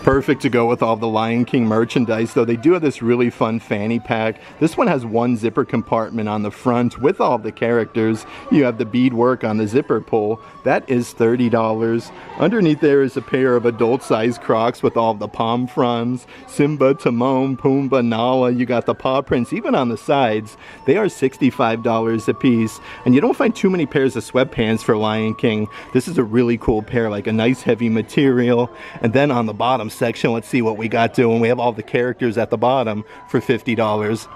Perfect to go with all the Lion King merchandise, though they do have this really fun fanny pack. This one has one zipper compartment on the front with all the characters. You have the beadwork on the zipper pull. That is $30. Underneath there is a pair of adult-sized Crocs with all the palm fronds. Simba, Timon, Pumbaa, Nala. You got the paw prints even on the sides. They are $65 a piece. And you don't find too many pairs of sweatpants for Lion King. This is a really cool pair, like a nice heavy material. And then on the bottom section, let's see what we got doing. We have all the characters at the bottom for $50.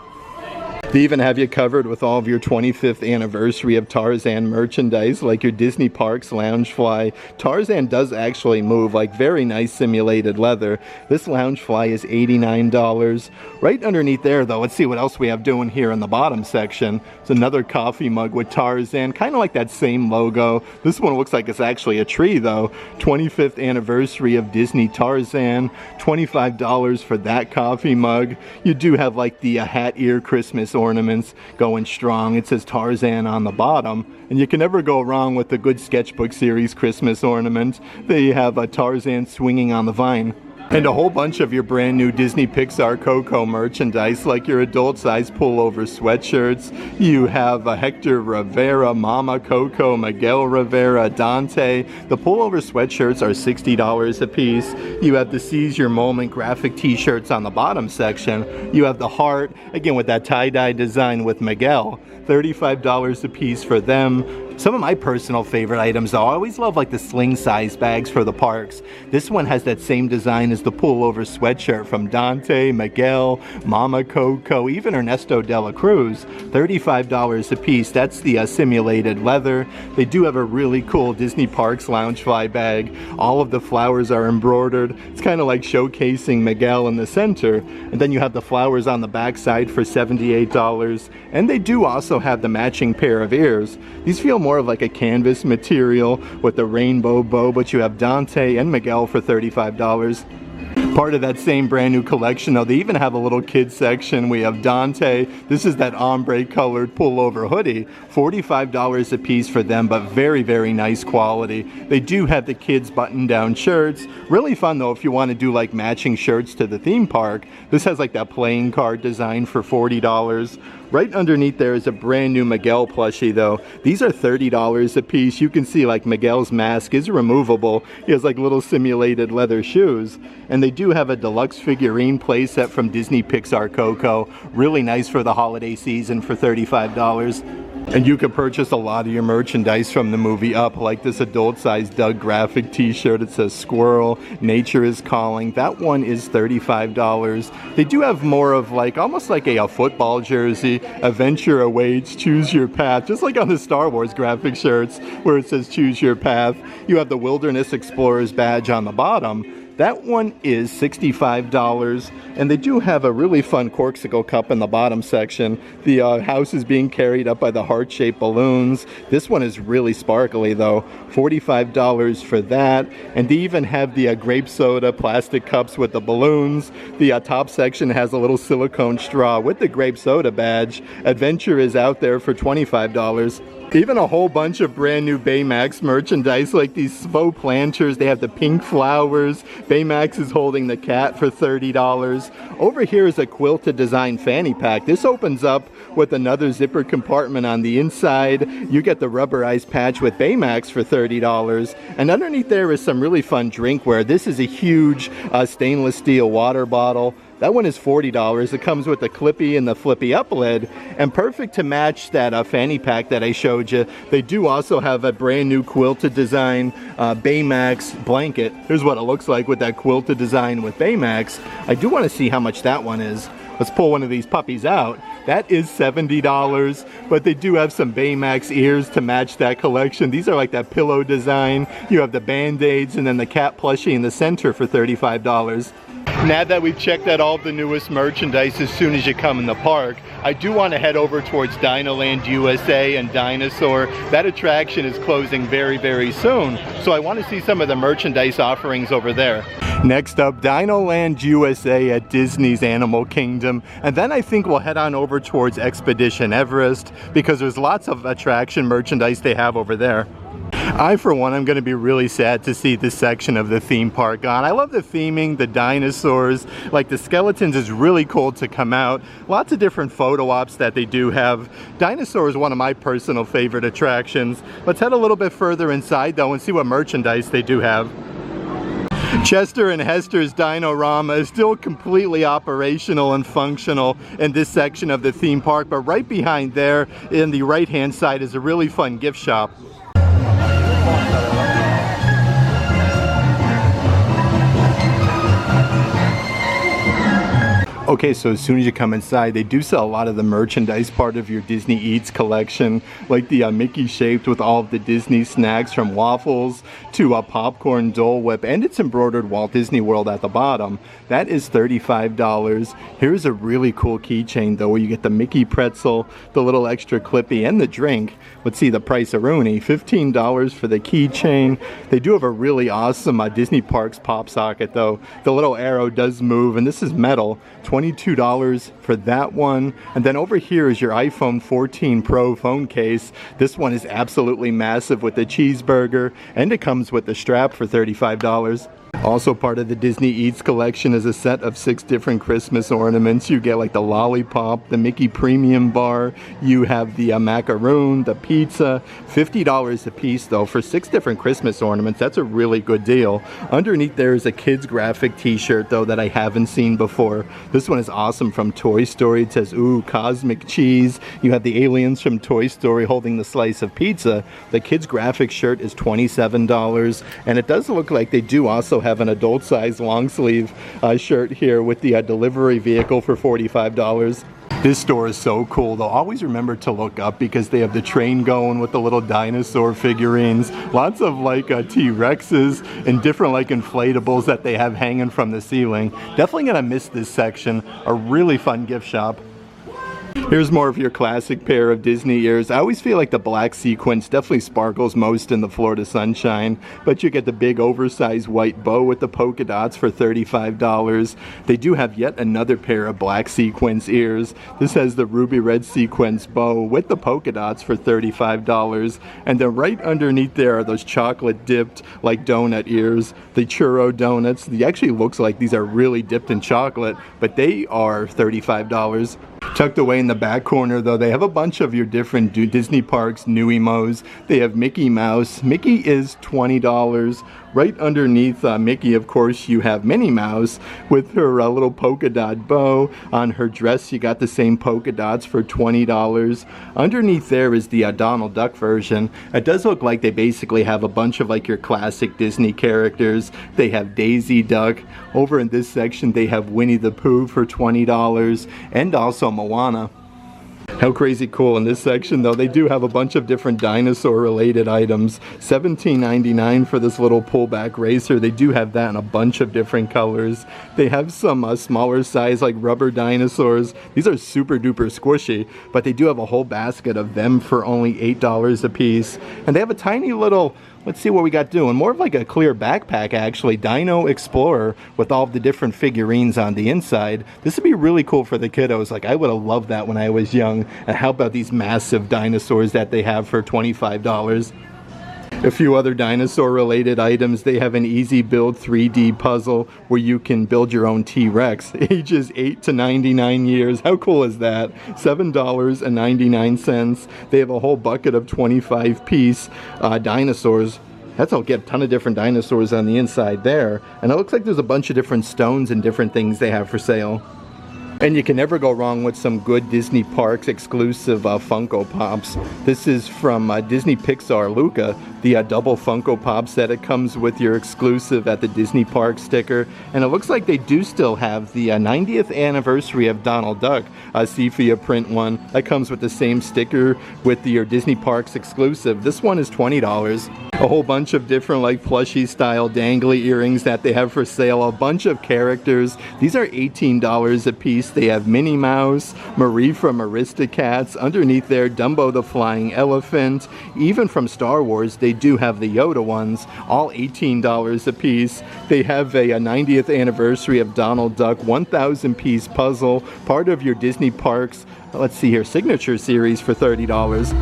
They even have you covered with all of your 25th anniversary of Tarzan merchandise, like your Disney Parks Loungefly. Tarzan does actually move, like very nice simulated leather. This Loungefly is $89. Right underneath there, though, let's see what else we have doing here in the bottom section. It's another coffee mug with Tarzan, kind of like that same logo. This one looks like it's actually a tree, though. 25th anniversary of Disney Tarzan, $25 for that coffee mug. You do have like the hat ear Christmas ornaments going strong. It says Tarzan on the bottom, and you can never go wrong with the good sketchbook series Christmas ornament. They have a Tarzan swinging on the vine. And a whole bunch of your brand new Disney Pixar Coco merchandise, like your adult size pullover sweatshirts. You have a Hector Rivera, Mama Coco, Miguel Rivera, Dante. The pullover sweatshirts are $60 a piece. You have the Seize Your Moment graphic t-shirts on the bottom section. You have the heart, again with that tie-dye design with Miguel. $35 a piece for them. Some of my personal favorite items, though, I always love like the sling size bags for the parks. This one has that same design as the pullover sweatshirt from Dante, Miguel, Mama Coco, even Ernesto de la Cruz. $35 a piece. That's the simulated leather. They do have a really cool Disney Parks Loungefly bag. All of the flowers are embroidered. It's kind of like showcasing Miguel in the center. And then you have the flowers on the back side for $78. And they do also have the matching pair of ears. These feel more of like a canvas material with the rainbow bow, but you have Dante and Miguel for $35. Part of that same brand new collection, though, they even have a little kids section. We have Dante. This is that ombre colored pullover hoodie. $45 a piece for them, but very, very nice quality. They do have the kids button down shirts. Really fun, though, if you want to do like matching shirts to the theme park. This has like that playing card design for $40. Right underneath there is a brand new Miguel plushie, though. These are $30 a piece. You can see like Miguel's mask is removable. He has like little simulated leather shoes. And they do have a deluxe figurine playset from Disney Pixar Coco. Really nice for the holiday season for $35. And you can purchase a lot of your merchandise from the movie Up, like this adult-sized Doug graphic t-shirt. It says Squirrel, Nature is Calling. That one is $35. They do have more of like, almost like a football jersey. Adventure awaits, choose your path. Just like on the Star Wars graphic shirts where it says choose your path. You have the Wilderness Explorers badge on the bottom. That one is $65, and they do have a really fun Corksicle cup in the bottom section. The house is being carried up by the heart-shaped balloons. This one is really sparkly, though. $45 for that. And they even have the grape soda plastic cups with the balloons. The top section has a little silicone straw with the grape soda badge. Adventure is out there for $25. Even a whole bunch of brand new Baymax merchandise, like these faux planters. They have the pink flowers. Baymax is holding the cat for $30. Over here is a quilted design fanny pack. This opens up with another zipper compartment on the inside. You get the rubberized patch with Baymax for $30. And underneath there is some really fun drinkware. This is a huge stainless steel water bottle. That one is $40. It comes with the clippy and the flippy up lid, and perfect to match that fanny pack that I showed you. They do also have a brand new quilted design Baymax blanket. Here's what it looks like with that quilted design with Baymax. I do want to see how much that one is. Let's pull one of these puppies out. That is $70, but they do have some Baymax ears to match that collection. These are like that pillow design. You have the Band-Aids and then the cat plushie in the center for $35. Now that we've checked out all of the newest merchandise as soon as you come in the park, I do want to head over towards Dino Land USA and Dinosaur. That attraction is closing very, very soon, so I want to see some of the merchandise offerings over there. Next up, Dino Land USA at Disney's Animal Kingdom, and then I think we'll head on over towards Expedition Everest because there's lots of attraction merchandise they have over there. I, for one, am going to be really sad to see this section of the theme park gone. I love the theming, the dinosaurs, like the skeletons is really cool to come out. Lots of different photo ops that they do have. Dinosaur is one of my personal favorite attractions. Let's head a little bit further inside though and see what merchandise they do have. Chester and Hester's Dino-Rama is still completely operational and functional in this section of the theme park, but right behind there in the right-hand side is a really fun gift shop. Okay, so as soon as you come inside, they do sell a lot of the merchandise part of your Disney Eats collection, like the Mickey shaped with all of the Disney snacks from waffles to popcorn, Dole Whip, and it's embroidered Walt Disney World at the bottom. That is $35. Here's a really cool keychain though, where you get the Mickey pretzel, the little extra clippy, and the drink. Let's see the price-a-rooney, $15 for the keychain. They do have a really awesome Disney Parks pop socket though. The little arrow does move, and this is metal. $22 for that one. And then over here is your iPhone 14 Pro phone case. This one is absolutely massive with the cheeseburger, and it comes with the strap for $35. Also part of the Disney Eats collection is a set of 6 different Christmas ornaments. You get like the lollipop, the Mickey Premium Bar, you have the macaroon, the pizza. $50 a piece though for 6 different Christmas ornaments. That's a really good deal. Underneath there is a kids graphic t-shirt though that I haven't seen before. This one is awesome from Toy Story. It says, ooh, cosmic cheese. You have the aliens from Toy Story holding the slice of pizza. The kids graphic shirt is $27, and it does look like they do also have an adult size long sleeve shirt here with the delivery vehicle for $45. This store is so cool though. Always remember to look up because they have the train going with the little dinosaur figurines. Lots of like T-Rexes and different like inflatables that they have hanging from the ceiling. Definitely gonna miss this section. A really fun gift shop. Here's more of your classic pair of Disney ears. I always feel like the black sequins definitely sparkles most in the Florida sunshine, but you get the big oversized white bow with the polka dots for $35. They do have yet another pair of black sequins ears. This has the ruby red sequins bow with the polka dots for $35. And then right underneath there are those chocolate dipped like donut ears, the churro donuts. They actually looks like these are really dipped in chocolate, but they are $35. Tucked away in the back corner though, they have a bunch of your different Disney Parks new emos. They have Mickey Mouse. Mickey is $20. Right underneath Mickey, of course, you have Minnie Mouse with her little polka dot bow. On her dress, you got the same polka dots for $20. Underneath there is the Donald Duck version. It does look like they basically have a bunch of like your classic Disney characters. They have Daisy Duck. Over in this section, they have Winnie the Pooh for $20 and also Moana. How crazy cool. In this section though, they do have a bunch of different dinosaur related items. $17.99 for this little pullback racer. They do have that in a bunch of different colors. They have some smaller size like rubber dinosaurs. These are super duper squishy, but they do have a whole basket of them for only $8 a piece. And they have a tiny little, let's see what we got doing. More of like a clear backpack actually. Dino Explorer with all of the different figurines on the inside. This would be really cool for the kiddos. Like I would have loved that when I was young. And how about these massive dinosaurs that they have for $25? A few other dinosaur related items. They have an easy build 3D puzzle where you can build your own T-Rex. Ages 8 to 99 years. How cool is that? $7.99. They have a whole bucket of 25 piece dinosaurs. That's all, get a ton of different dinosaurs on the inside there. And it looks like there's a bunch of different stones and different things they have for sale. And you can never go wrong with some good Disney Parks exclusive Funko Pops. This is from Disney Pixar Luca, the double Funko Pop set. It comes with your exclusive at the Disney Park sticker. And it looks like they do still have the 90th anniversary of Donald Duck sepia print one. That comes with the same sticker with your Disney Parks exclusive. This one is $20. A whole bunch of different like plushie style dangly earrings that they have for sale. A bunch of characters. These are $18 a piece. They have Minnie Mouse, Marie from Aristocats. Underneath there, Dumbo the Flying Elephant. Even from Star Wars, they do have the Yoda ones. All $18 a piece. They have a 90th anniversary of Donald Duck 1,000 piece puzzle. Part of your Disney Parks, let's see here, signature series for $30.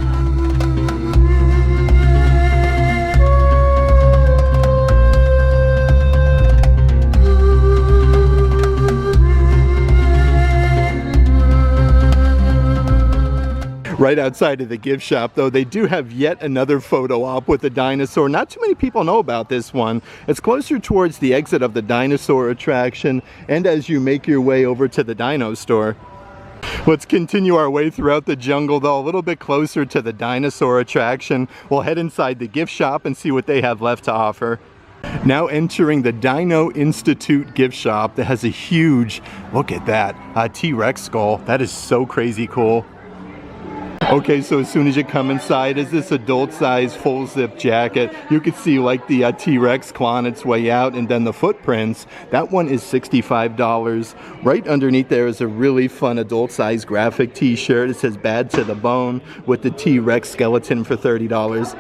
Right outside of the gift shop though, they do have yet another photo op with a dinosaur. Not too many people know about this one. It's closer towards the exit of the dinosaur attraction and as you make your way over to the dino store. Let's continue our way throughout the jungle though, a little bit closer to the dinosaur attraction. We'll head inside the gift shop and see what they have left to offer. Now entering the Dino Institute gift shop that has a huge, look at that, T-Rex skull. That is so crazy cool. Okay, so as soon as you come inside is this adult size full zip jacket. You can see like the T-Rex clawing its way out, and then the footprints. That one is $65. Right underneath there is a really fun adult size graphic t-shirt. It says "Bad to the Bone" with the T-Rex skeleton for $30.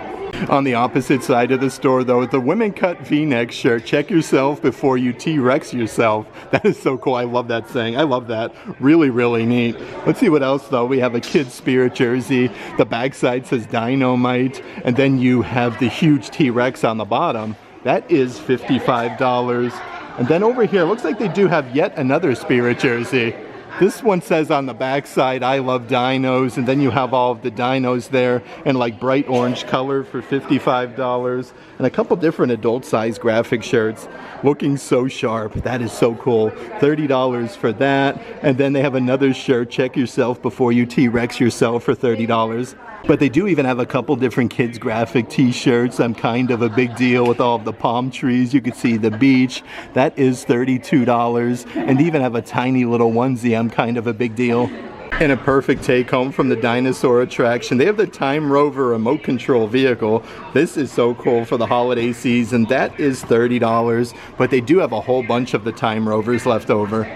On the opposite side of the store though, the women cut v-neck shirt. Check yourself before you T-Rex yourself. That is so cool. I love that saying. I love that. Really, really neat. Let's see what else though. We have a kid's spirit jersey. The backside says Dynamite, and then you have the huge T-Rex on the bottom. That is $55. And then over here, looks like they do have yet another spirit jersey. This one says on the back side, "I love dinos," and then you have all of the dinos there in like bright orange color for $55, and a couple different adult size graphic shirts looking so sharp. That is so cool. $30 for that. And then they have another shirt, "Check yourself before you T-Rex yourself," for $30. But they do even have a couple different kids graphic t-shirts. I'm kind of a big deal with all of the palm trees. You can see the beach. That is $32. And even have a tiny little onesie. I'm kind of a big deal. And a perfect take home from the dinosaur attraction. They have the Time Rover remote control vehicle. This is so cool for the holiday season. That is $30, but they do have a whole bunch of the Time Rovers left over.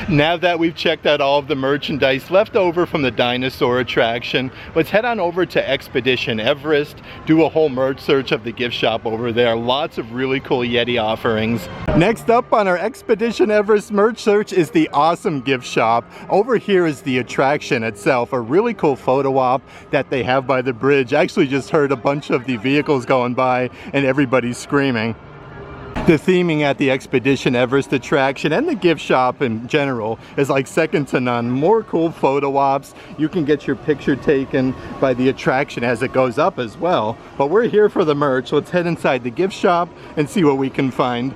Now that we've checked out all of the merchandise left over from the dinosaur attraction, let's head on over to Expedition Everest, do a whole merch search of the gift shop over there. Lots of really cool Yeti offerings. Next up on our Expedition Everest merch search is the awesome gift shop. Over here is the attraction itself, a really cool photo op that they have by the bridge. I actually just heard a bunch of the vehicles going by and everybody's screaming. The theming at the Expedition Everest attraction and the gift shop in general is like second to none. More cool photo ops. You can get your picture taken by the attraction as it goes up as well. But we're here for the merch. Let's head inside the gift shop and see what we can find.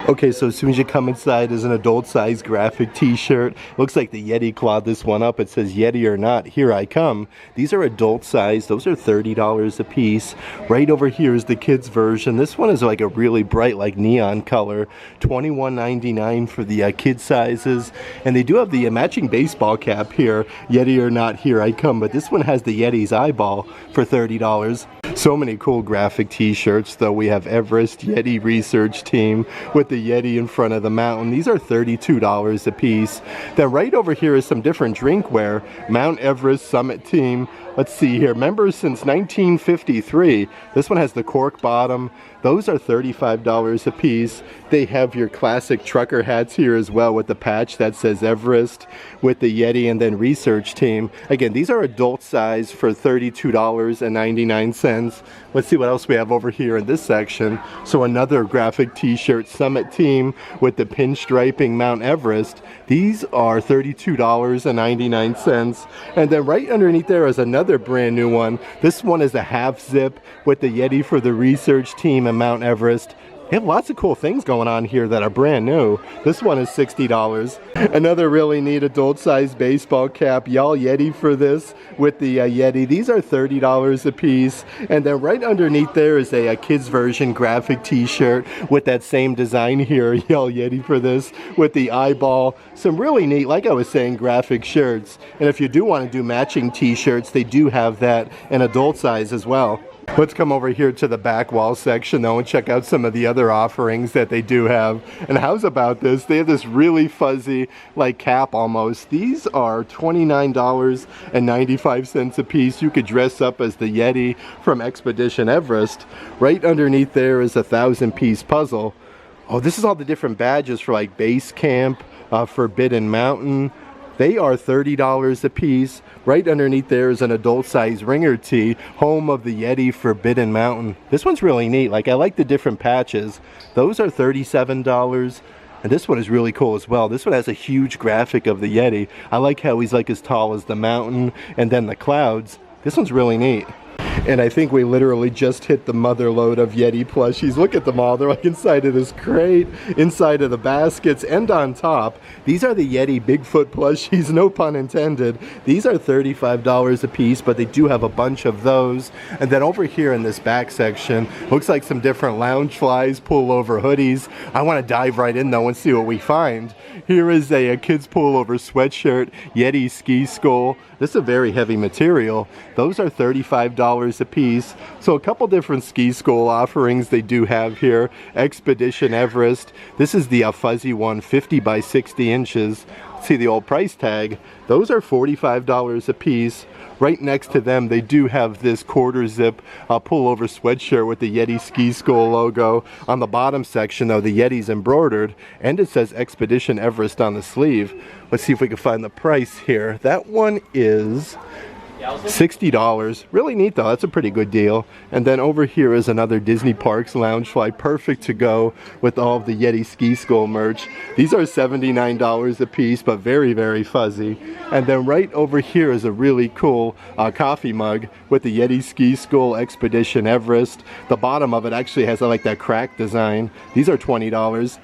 Okay, so as soon as you come inside is an adult size graphic t-shirt. Looks like the Yeti clawed this one up. It says "Yeti or not, here I come." These are adult size. Those are $30 a piece. Right over here is the kids version. This one is like a really bright like neon color. $21.99 for the kid sizes. And they do have the matching baseball cap here. "Yeti or not, here I come." But this one has the Yeti's eyeball for $30. So many cool graphic t-shirts though. We have Everest Yeti Research Team with the Yeti in front of the mountain. These are $32 a piece. Then right over here is some different drinkware. Mount Everest Summit Team. Let's see here. Members since 1953. This one has the cork bottom. Those are $35 a piece. They have your classic trucker hats here as well with the patch that says Everest with the Yeti and then Research Team. Again, these are adult size for $32.99. Let's see what else we have over here in this section. So another graphic t-shirt, Summit Team with the pinstriping Mount Everest. These are $32.99. And then right underneath there is another brand new one. This one is a half zip with the Yeti for the Research Team and Mount Everest. They have lots of cool things going on here that are brand new. This one is $60. Another really neat adult size baseball cap. Y'all Yeti for this with the Yeti. These are $30 a piece. And then right underneath there is a kids version graphic t-shirt with that same design here. Y'all Yeti for this with the eyeball. Some really neat, like I was saying, graphic shirts. And if you do want to do matching t-shirts, they do have that in adult size as well. Let's come over here to the back wall section though and check out some of the other offerings that they do have. And how's about this? They have this really fuzzy like cap almost. These are $29.95 a piece. You could dress up as the Yeti from Expedition Everest. Right underneath there is a 1,000-piece puzzle. Oh, this is all the different badges for like Base Camp, Forbidden Mountain. They are $30 a piece. Right underneath there is an adult size ringer tee, home of the Yeti Forbidden Mountain. This one's really neat. Like, I like the different patches. Those are $37. And this one is really cool as well. This one has a huge graphic of the Yeti. I like how he's like as tall as the mountain and then the clouds. This one's really neat. And I think we literally just hit the mother load of Yeti plushies. Look at them all. They're like inside of this crate, inside of the baskets, and on top. These are the Yeti Bigfoot plushies, no pun intended. These are $35 a piece, but they do have a bunch of those. And then over here in this back section, looks like some different Loungeflies, pullover hoodies. I want to dive right in though and see what we find. Here is a kid's pullover sweatshirt, Yeti ski skull. This is a very heavy material. Those are $35 a piece. So a couple different ski skull offerings they do have here. Expedition Everest. This is the fuzzy one, 50 by 60 inches. See the old price tag. Those are $45 a piece. Right next to them, they do have this quarter zip pullover sweatshirt with the Yeti ski skull logo. On the bottom section, though, the Yeti's embroidered, and it says Expedition Everest on the sleeve. Let's see if we can find the price here. That one is $60. Really neat though, that's a pretty good deal. And then over here is another Disney Parks Loungefly, perfect to go with all of the Yeti ski skull merch. These are $79 a piece, but very, very fuzzy. And then right over here is a really cool coffee mug with the Yeti ski skull Expedition Everest. The bottom of it actually has like that crack design. These are $20.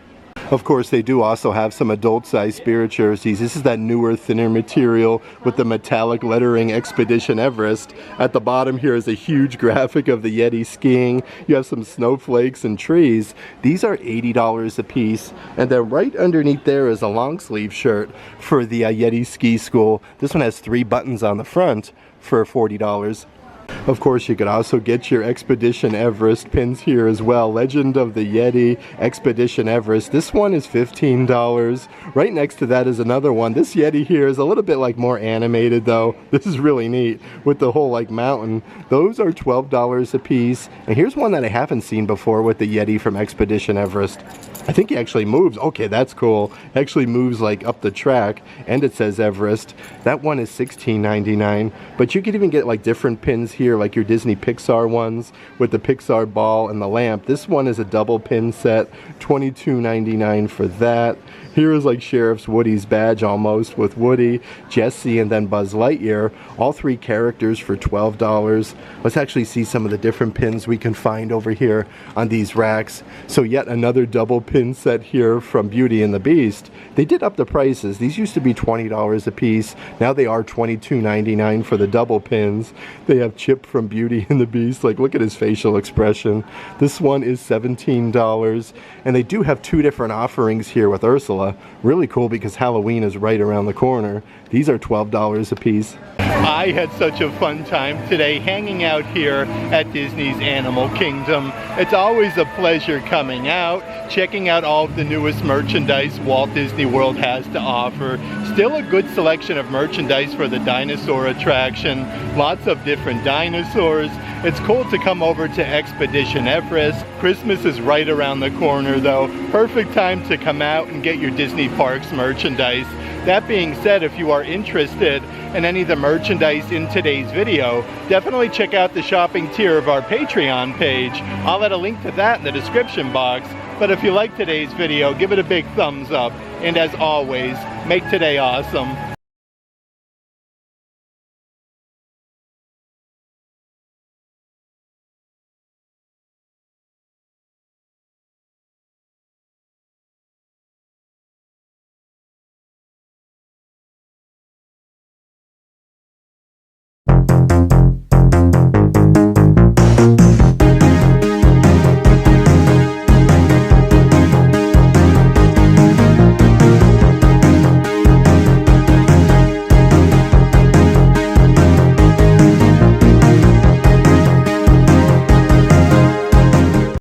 Of course, they do also have some adult-sized spirit jerseys. This is that newer, thinner material with the metallic lettering Expedition Everest. At the bottom here is a huge graphic of the Yeti skiing. You have some snowflakes and trees. These are $80 a piece. And then right underneath there is a long sleeve shirt for the Yeti ski school. This one has 3 buttons on the front for $40. Of course, you could also get your Expedition Everest pins here as well. Legend of the Yeti Expedition Everest. This one is $15. Right next to that is another one. This Yeti here is a little bit like more animated though. This is really neat with the whole like mountain. Those are $12 a piece. And here's one that I haven't seen before with the Yeti from Expedition Everest. I think he actually moves. Okay, that's cool. Actually moves like up the track, and it says Everest. That one is $16.99. But you could even get like different pins here, like your Disney Pixar ones with the Pixar ball and the lamp. This one is a double pin set, $22.99 for that. Here is like Sheriff's Woody's badge almost with Woody, Jesse, and then Buzz Lightyear. All 3 characters for $12. Let's actually see some of the different pins we can find over here on these racks. So yet another double pin set here from Beauty and the Beast. They did up the prices. These used to be $20 a piece. Now they are $22.99 for the double pins. They have Chip from Beauty and the Beast. Like, look at his facial expression. This one is $17. And they do have 2 different offerings here with Ursula. Really cool because Halloween is right around the corner. These are $12 a piece. I had such a fun time today hanging out here at Disney's Animal Kingdom. It's always a pleasure coming out, checking out all of the newest merchandise Walt Disney World has to offer. Still a good selection of merchandise for the dinosaur attraction. Lots of different dinosaurs. It's cool to come over to Expedition Everest. Christmas is right around the corner though. Perfect time to come out and get your Disney Parks merchandise. That being said, if you are interested in any of the merchandise in today's video, definitely check out the shopping tier of our Patreon page. I'll add a link to that in the description box. But if you like today's video, give it a big thumbs up. And as always, make today awesome.